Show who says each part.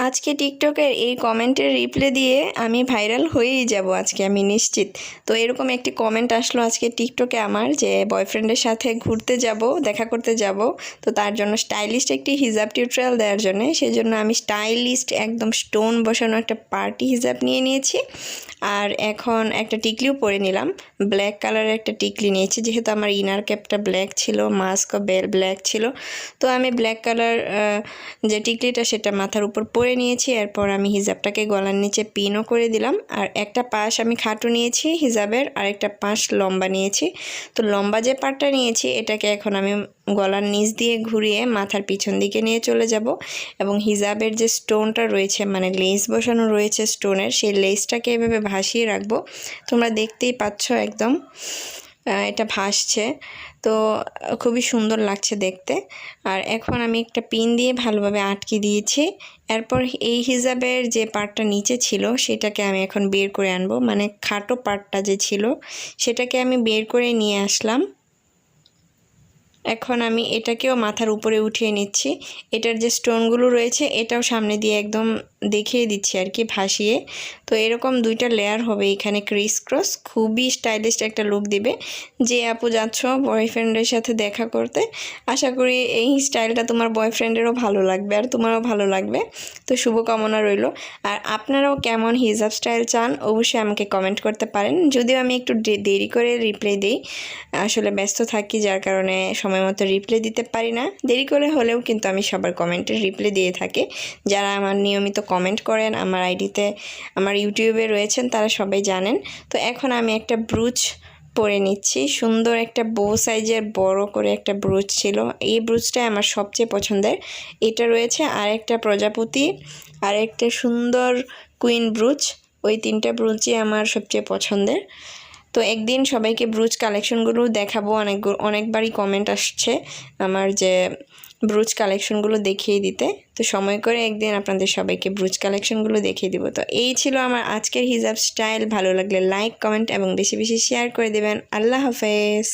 Speaker 1: আজকে টিকটকের এই কমেন্টের রিপ্লাই দিয়ে আমি ভাইরাল হয়েই যাব আজকে, আমি নিশ্চিত। তো এরকম একটি কমেন্ট আসলো আজকে টিকটকে আমার, যে বয়ফ্রেন্ডের সাথে ঘুরতে যাব, দেখা করতে যাব, তো তার জন্য স্টাইলিস্ট একটি হিজাব টিউটোরিয়াল দেওয়ার জন্য, সেজন্য আমি স্টাইলিস্ট একদম স্টোন বসানো একটা পার্টি হিজাব নিয়ে নিয়েছি। আর এখন একটা টিকলিও পরে নিলাম, ব্ল্যাক কালারের একটা টিকলি নিয়েছি, যেহেতু আমার ইনার ক্যাপটা ব্ল্যাক ছিল, মাস্ক ব্ল্যাক ছিল, তো আমি ব্ল্যাক কালার যে টিকলিটা সেটা মাথার উপর পরে নিয়েছি। এরপর আমি হিজাবটাকে গলার নিচে পিনও করে দিলাম। আর একটা পাশ আমি খাটো নিয়েছি হিজাবের, আর একটা পাশ লম্বা নিয়েছি। তো লম্বা যে পাটটা নিয়েছি এটাকে এখন আমি গলার নিচ দিয়ে ঘুরিয়ে মাথার পিছন দিকে নিয়ে চলে যাব, এবং হিজাবের যে স্টোনটা রয়েছে, মানে লেস বসানো রয়েছে স্টোনের, সেই লেসটাকে এভাবে ভাসিয়ে রাখবো। তোমরা দেখতেই পাচ্ছ একদম এটা ভাসছে, তো খুবই সুন্দর লাগছে দেখতে। আর এখন আমি একটা পিন দিয়ে ভালোভাবে আটকে দিয়েছি। এরপর এই হিজাবের যে পার্টটা নিচে ছিল সেটাকে আমি এখন বের করে আনবো, মানে খাটো পার্টটা যে ছিল সেটাকে আমি বের করে নিয়ে আসলাম। এখন আমি এটাকেও মাথার উপরে উঠিয়ে নিচ্ছি। এটার যে স্টোনগুলো রয়েছে এটাও সামনে দিয়ে একদম দেখিয়ে দিচ্ছি আর কি, ভাসিয়ে। তো এরকম দুইটা লেয়ার হবে এখানে ক্রিস ক্রস, খুবই স্টাইলিশ একটা লুক দিবে। যে আপু যাচ্ছ বয়ফ্রেন্ডের সাথে দেখা করতে, আশা করি এই স্টাইলটা তোমার বয়ফ্রেন্ডেরও ভালো লাগবে আর তোমারও ভালো লাগবে। তো শুভকামনা রইল। আর আপনারাও কেমন হিজাব স্টাইল চান অবশ্যই আমাকে কমেন্ট করতে পারেন। যদিও আমি একটু দেরি করে রিপ্লাই দিই, আসলে ব্যস্ত থাকি, যার কারণে সময় মতো রিপ্লাই দিতে পারি না। দেরি করে হলেও কিন্তু আমি সবার কমেন্টের রিপ্লাই দিয়ে থাকি। যারা আমার নিয়মিত কমেন্ট করেন আমার আইডিতে, আমার ইউটিউবে রয়েছেন, তারা সবাই জানেন। তো এখন আমি একটা ব্রুচ পরে নিচ্ছি, সুন্দর একটা বো সাইজের বড় করে একটা ব্রুচ ছিল, এই ব্রুচটাই আমার সবচেয়ে পছন্দের। এটা রয়েছে আর একটা প্রজাপতি, আর একটা সুন্দর কুইন ব্রুচ, ওই তিনটা ব্রুচই আমার সবচেয়ে পছন্দের। তো একদিন সবাইকে ব্রুচ কালেকশনগুলো দেখাবো। অনেকবারই কমেন্ট আসছে আমার যে ব্রুচ কালেকশনগুলো দেখিয়ে দিতে, তো সময় করে একদিন আপনাদের সবাইকে ব্রুচ কালেকশনগুলো দেখিয়ে দিব। তো এই ছিল আমার আজকের হিজাব স্টাইল। ভালো লাগলে লাইক, কমেন্ট এবং বেশি বেশি শেয়ার করে দেবেন। আল্লাহ হাফেজ।